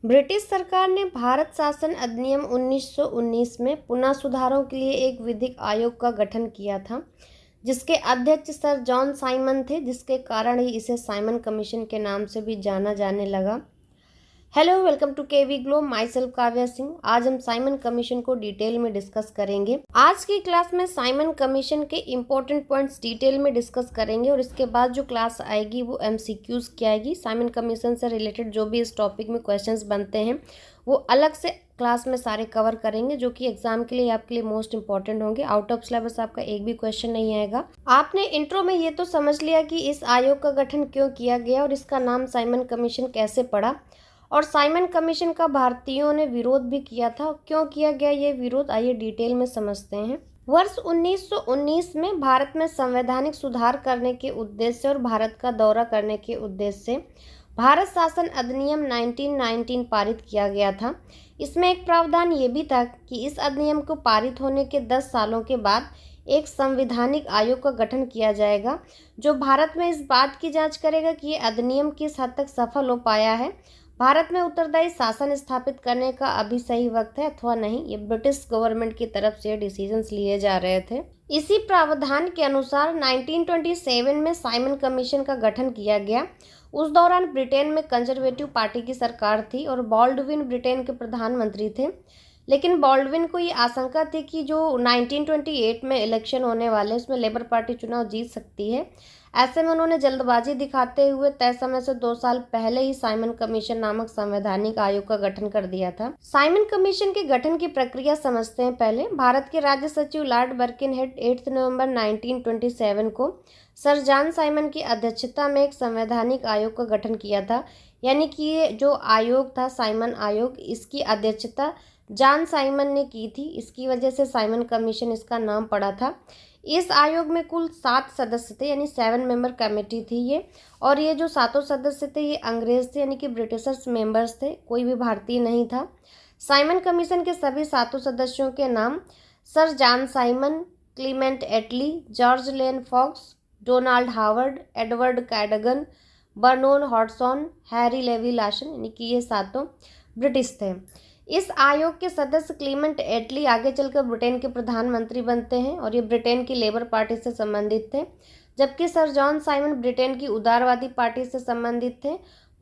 British सरकार ने भारत शासन अधिनियम 1919 में पुनः सुधारों के लिए एक विधिक आयोग का गठन किया था, जिसके अध्यक्ष सर जॉन साइमन थे, जिसके कारण ही इसे साइमन कमीशन के नाम से भी जाना जाने लगा। Hello, welcome to KV glow. My self Kavya Singh. आज हम साइमन कमीशन को डिटेल में डिस्कस करेंगे। आज की क्लास में साइमन कमीशन के इम्पोर्टेंट पॉइंट्स डिटेल में डिस्कस करेंगे और इसके बाद जो क्लास आएगी वो एमसीक्यूज की आएगी। साइमन कमीशन से रिलेटेड जो भी इस टॉपिक में क्वेश्चंस बनते हैं वो अलग से क्लास में सारे कवर करेंगे, जो कि एग्जाम के लिए आपके लिए मोस्ट इंपॉर्टेंट होंगे। आउट ऑफ सिलेबस आपका एक भी क्वेश्चन नहीं आएगा। आपने इंट्रो में ये तो समझ लिया कि इस आयोग का गठन क्यों किया गया और इसका नाम साइमन कमीशन कैसे पड़ा, और साइमन कमीशन का भारतीयों ने विरोध भी किया था। क्यों किया गया ये विरोध, आइए डिटेल में समझते हैं। वर्ष 1919 में भारत में संवैधानिक सुधार करने के उद्देश्य और भारत का दौरा करने के उद्देश्य से भारत शासन अधिनियम 1919 पारित किया गया था। इसमें एक प्रावधान ये भी था कि इस अधिनियम को पारित होने के 10 सालों के बाद एक संवैधानिक आयोग का गठन किया जाएगा, जो भारत में इस बात की जांच करेगा कि ये अधिनियम किस हद तक सफल हो पाया है, भारत में उत्तरदायी शासन स्थापित करने का अभी सही वक्त है अथवा नहीं। ये ब्रिटिश गवर्नमेंट की तरफ से डिसीजंस लिए जा रहे थे। इसी प्रावधान के अनुसार 1927 में साइमन कमीशन का गठन किया गया। उस दौरान ब्रिटेन में कंजर्वेटिव पार्टी की सरकार थी और बॉल्डविन ब्रिटेन के प्रधानमंत्री थे। लेकिन बॉल्डविन को ये आशंका थी कि जो 1928 में इलेक्शन होने वाले उसमें लेबर पार्टी चुनाव जीत सकती है। ऐसे में उन्होंने जल्दबाजी दिखाते हुए तय समय से 2 साल पहले ही साइमन कमीशन नामक संवैधानिक आयोग का गठन कर दिया था। साइमन कमीशन के गठन की प्रक्रिया समझते हैं। पहले भारत के राज्य सचिव लॉर्ड बर्किनहेड 8 नवंबर 1927 को सर जॉन साइमन की अध्यक्षता में एक संवैधानिक आयोग का गठन किया था। यानी कि ये जो आयोग था साइमन आयोग, इसकी अध्यक्षता जॉन साइमन ने की थी। इसकी वजह से साइमन कमीशन इसका नाम पड़ा था। इस आयोग में कुल 7 सदस्य थे, यानी 7 मेंबर कमेटी थी ये। और ये जो 7 सदस्य थे ये अंग्रेज थे, यानी कि ब्रिटिशर्स मेंबर्स थे, कोई भी भारतीय नहीं था। साइमन कमीशन के सभी 7 सदस्यों के नाम sir John Simon, Clement Attlee, George Lane Fox, Donald Howard, Edward Cadogan, Vernon Hodson, Harry Levy Lawson, यानी कि ये 7 ब्रिटिश थे। इस आयोग के सदस्य क्लीमेंट एटली आगे चलकर ब्रिटेन के प्रधानमंत्री बनते हैं और ये ब्रिटेन की लेबर पार्टी से संबंधित थे, जबकि सर जॉन साइमन ब्रिटेन की उदारवादी पार्टी से संबंधित थे।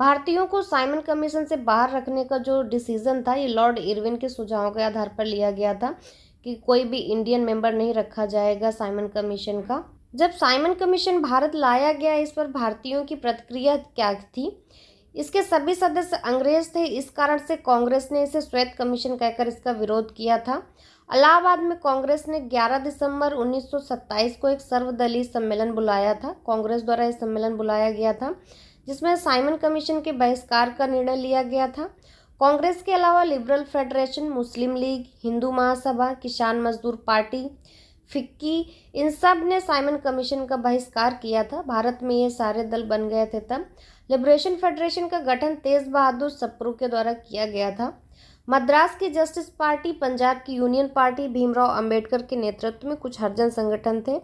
भारतीयों को साइमन कमीशन से बाहर रखने का जो डिसीजन था ये लॉर्ड इरविन के सुझावों के आधार पर लिया गया था कि कोई भी इंडियन मेंबर नहीं रखा जाएगा साइमन कमीशन का। जब साइमन कमीशन भारत लाया गया, इस पर भारतीयों की प्रतिक्रिया क्या थी? इसके सभी सदस्य अंग्रेज थे, इस कारण से कांग्रेस ने इसे श्वेत कमीशन कहकर इसका विरोध किया था। इलाहाबाद में कांग्रेस ने 11 दिसंबर 1927 को एक सर्वदलीय सम्मेलन बुलाया था। कांग्रेस द्वारा यह सम्मेलन बुलाया गया था, जिसमें साइमन कमीशन के बहिष्कार का निर्णय लिया गया था। कांग्रेस के अलावा लिबरल फेडरेशन, मुस्लिम लीग, हिंदू महासभा, किसान मजदूर पार्टी, फिक्की, इन सब ने साइमन कमीशन का बहिष्कार किया था। भारत में ये सारे दल बन गए थे तब। लिबरेशन फेडरेशन का गठन तेज बहादुर सप्रू के द्वारा किया गया था। मद्रास की जस्टिस पार्टी, पंजाब की यूनियन पार्टी, भीमराव अंबेडकर के नेतृत्व में कुछ हरिजन संगठन थे।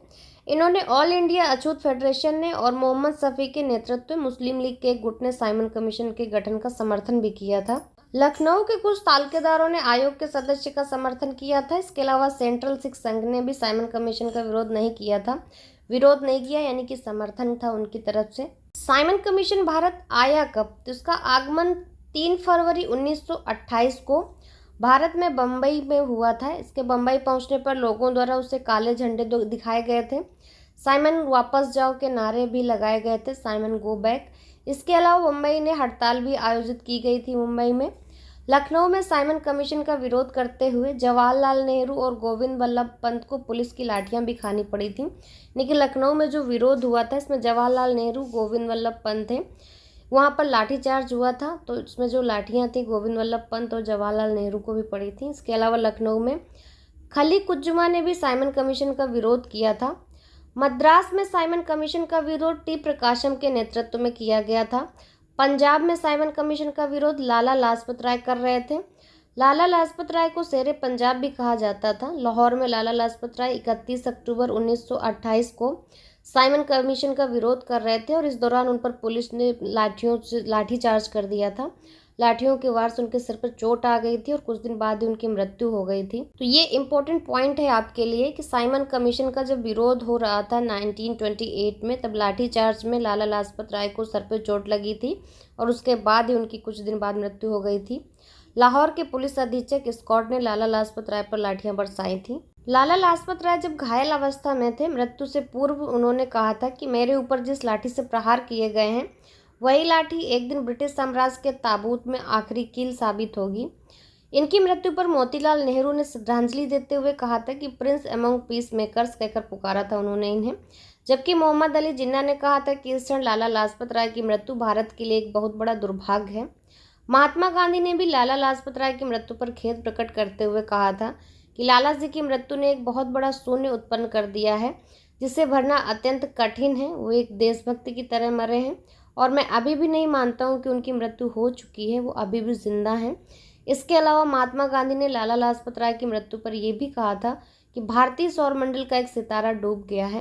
इन्होंने ऑल इंडिया अछूत फेडरेशन ने और मोहम्मद शफी के नेतृत्व में मुस्लिम लीग के एक गुट ने साइमन कमीशन के गठन का समर्थन भी किया था। लखनऊ के कुछ तालकेदारों ने आयोग के सदस्य का समर्थन किया था। इसके अलावा सेंट्रल सिख संघ ने भी साइमन कमीशन का विरोध नहीं किया, यानी कि समर्थन था उनकी तरफ से। साइमन कमीशन भारत आया कब? तो इसका आगमन 3 फरवरी 1928 को भारत में बम्बई में हुआ था। इसके बम्बई पहुंचने पर लोगों द्वारा उसे काले झंडे दिखाए गए थे। साइमन वापस जाओ के नारे भी लगाए गए थे, साइमन गो बैक। इसके अलावा मुंबई ने हड़ताल भी आयोजित की गई थी मुंबई में। लखनऊ में साइमन कमीशन का विरोध करते हुए जवाहरलाल नेहरू और गोविंद वल्लभ पंत को पुलिस की लाठियां भी खानी पड़ी थी। लेकिन लखनऊ में जो विरोध हुआ था इसमें जवाहरलाल नेहरू, गोविंद वल्लभ पंत थे, वहाँ पर लाठीचार्ज हुआ था, तो इसमें जो लाठियाँ थी गोविंद वल्लभ पंत और जवाहरलाल नेहरू को भी पड़ी थी। इसके अलावा लखनऊ में खली कुज्जुमा ने भी साइमन कमीशन का विरोध किया था। मद्रास में साइमन कमीशन का विरोध टी प्रकाशम के नेतृत्व में किया गया था। पंजाब में साइमन कमीशन का विरोध लाला लाजपत राय कर रहे थे। लाला लाजपत राय को शेरे पंजाब भी कहा जाता था। लाहौर में लाला लाजपत राय 31 अक्टूबर 1928 को साइमन कमीशन का विरोध कर रहे थे और इस दौरान उन पर पुलिस ने लाठीचार्ज कर दिया था। लाठियों के वार से उनके सिर पर चोट आ गई थी और कुछ दिन बाद ही उनकी मृत्यु हो गई थी। तो ये इम्पोर्टेंट पॉइंट है आपके लिए कि साइमन कमीशन का जब विरोध हो रहा था 1928 में, तब लाठीचार्ज में लाला लाजपत राय को सर पर चोट लगी थी और उसके बाद ही उनकी कुछ दिन बाद मृत्यु हो गई थी। लाहौर के पुलिस अधीक्षक स्कॉट ने लाला लाजपत राय पर लाठियां बरसाई थी। लाला लाजपत राय जब घायल अवस्था में थे, मृत्यु से पूर्व उन्होंने कहा था कि मेरे ऊपर जिस लाठी से प्रहार किए गए हैं वही लाठी एक दिन ब्रिटिश साम्राज्य के ताबूत में आखिरी कील साबित होगी। इनकी मृत्यु पर मोतीलाल नेहरू ने श्रद्धांजलि देते हुए कहा था कि प्रिंस एमंग पीस मेकर्स कहकर पुकारा था उन्होंने इन्हें, जबकि मोहम्मद अली जिन्ना ने कहा था कि इस क्षण लाला लाजपत राय की मृत्यु भारत के लिए एक बहुत बड़ा दुर्भाग्य है। महात्मा गांधी ने भी लाला लाजपत राय की मृत्यु पर खेद प्रकट करते हुए कहा था कि लाला जी की मृत्यु ने एक बहुत बड़ा शून्य उत्पन्न कर दिया है जिसे भरना अत्यंत कठिन है। वो एक देशभक्ति की तरह मरे हैं और मैं अभी भी नहीं मानता हूँ कि उनकी मृत्यु हो चुकी है, वो अभी भी जिंदा हैं। इसके अलावा महात्मा गांधी ने लाला लाजपत राय की मृत्यु पर यह भी कहा था कि भारतीय सौरमंडल का एक सितारा डूब गया है।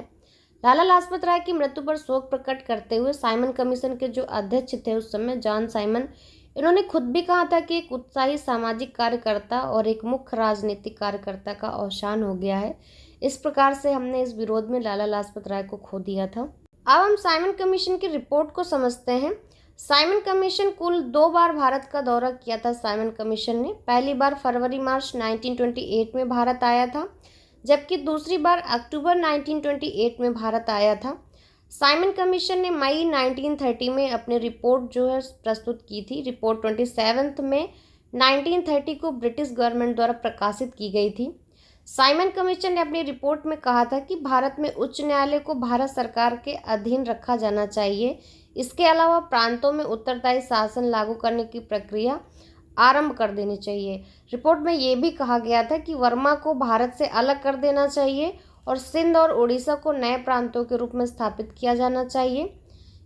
लाला लाजपत राय की मृत्यु पर शोक प्रकट करते हुए साइमन कमीशन के जो अध्यक्ष थे उस समय, जॉन साइमन, इन्होंने खुद भी कहा था कि एक उत्साही सामाजिक कार्यकर्ता और एक मुख्य राजनीतिक कार्यकर्ता का अवसान हो गया है। इस प्रकार से हमने इस विरोध में लाला लाजपत राय को खो दिया था। अब हम साइमन कमीशन की रिपोर्ट को समझते हैं। साइमन कमीशन कुल 2 बार भारत का दौरा किया था। साइमन कमीशन ने पहली बार फरवरी-मार्च 1928 में भारत आया था, जबकि दूसरी बार अक्टूबर 1928 में भारत आया था। साइमन कमीशन ने मई 1930 में अपनी रिपोर्ट जो है प्रस्तुत की थी। रिपोर्ट 27 में 1930 को ब्रिटिश गवर्नमेंट द्वारा प्रकाशित की गई थी। साइमन कमीशन ने अपनी रिपोर्ट में कहा था कि भारत में उच्च न्यायालय को भारत सरकार के अधीन रखा जाना चाहिए। इसके अलावा प्रांतों में उत्तरदायी शासन लागू करने की प्रक्रिया आरंभ कर देनी चाहिए। रिपोर्ट में ये भी कहा गया था कि वर्मा को भारत से अलग कर देना चाहिए और सिंध और उड़ीसा को नए प्रांतों के रूप में स्थापित किया जाना चाहिए।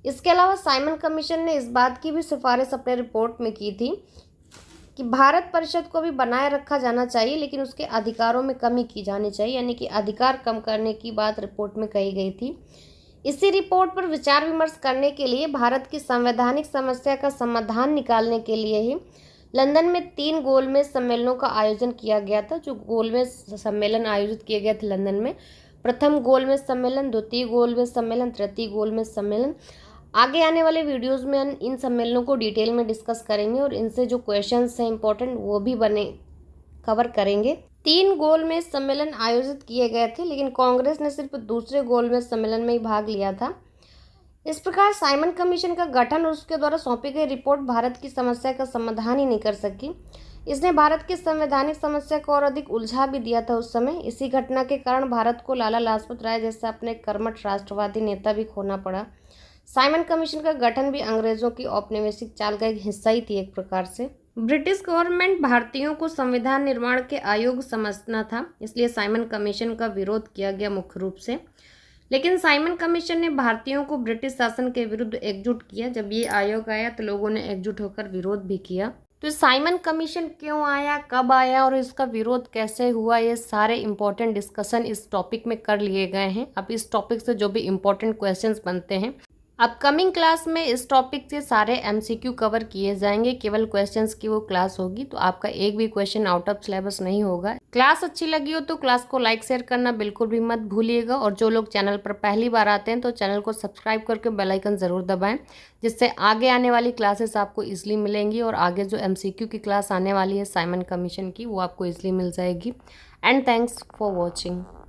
इसके अलावा साइमन कमीशन ने इस बात की भी सिफारिश अपने रिपोर्ट में की थी कि भारत परिषद को भी बनाए रखा जाना चाहिए, लेकिन उसके अधिकारों में कमी की जानी चाहिए, यानी कि अधिकार कम करने की बात रिपोर्ट में कही गई थी। इसी रिपोर्ट पर विचार विमर्श करने के लिए भारत की संवैधानिक समस्या का समाधान निकालने के लिए ही लंदन में 3 गोलमेज सम्मेलनों का आयोजन किया गया था। जो गोलमेज सम्मेलन आयोजित किए गए थे लंदन में, प्रथम गोलमेज सम्मेलन, द्वितीय गोलमेज सम्मेलन, तृतीय गोलमेज सम्मेलन। आगे आने वाले वीडियोस में हम इन सम्मेलनों को डिटेल में डिस्कस करेंगे और इनसे जो क्वेश्चंस हैं इंपॉर्टेंट वो भी कवर करेंगे। 3 गोलमेज सम्मेलन आयोजित किए गए थे, लेकिन कांग्रेस ने सिर्फ दूसरे गोलमेज सम्मेलन में ही भाग लिया था। इस प्रकार साइमन कमीशन का गठन और उसके द्वारा सौंपी गई रिपोर्ट भारत की समस्या का समाधान ही नहीं कर सकी। इसने भारत की संवैधानिक समस्या को और अधिक उलझा भी दिया था उस समय। इसी घटना के कारण भारत को लाला लाजपत राय जैसा अपने कर्मठ राष्ट्रवादी नेता भी खोना पड़ा। साइमन कमीशन का गठन भी अंग्रेजों की औपनिवेशिक चाल का एक हिस्सा ही थी एक प्रकार से। ब्रिटिश गवर्नमेंट भारतीयों को संविधान निर्माण के अयोग्य समझना था, इसलिए साइमन कमीशन का विरोध किया गया मुख्य रूप से। लेकिन साइमन कमीशन ने भारतीयों को ब्रिटिश शासन के विरुद्ध एकजुट किया। जब ये आयोग आया तो लोगों ने एकजुट होकर विरोध भी किया। तो साइमन कमीशन क्यों आया, कब आया और इसका विरोध कैसे हुआ, ये सारे इंपॉर्टेंट डिस्कशन इस टॉपिक में कर लिए गए हैं। अब इस टॉपिक से जो भी इंपॉर्टेंट क्वेश्चंस बनते हैं अपकमिंग क्लास में इस टॉपिक से सारे एमसीक्यू कवर किए जाएंगे। केवल क्वेश्चंस की वो क्लास होगी, तो आपका एक भी क्वेश्चन आउट ऑफ सिलेबस नहीं होगा। क्लास अच्छी लगी हो तो क्लास को लाइक शेयर करना बिल्कुल भी मत भूलिएगा, और जो लोग चैनल पर पहली बार आते हैं तो चैनल को सब्सक्राइब करके बेल आइकन ज़रूर दबाएं, जिससे आगे आने वाली क्लासेस आपको ईजिली मिलेंगी और आगे जो एमसीक्यू की क्लास आने वाली है साइमन कमीशन की वो आपको ईजिली मिल जाएगी। And thanks for watching.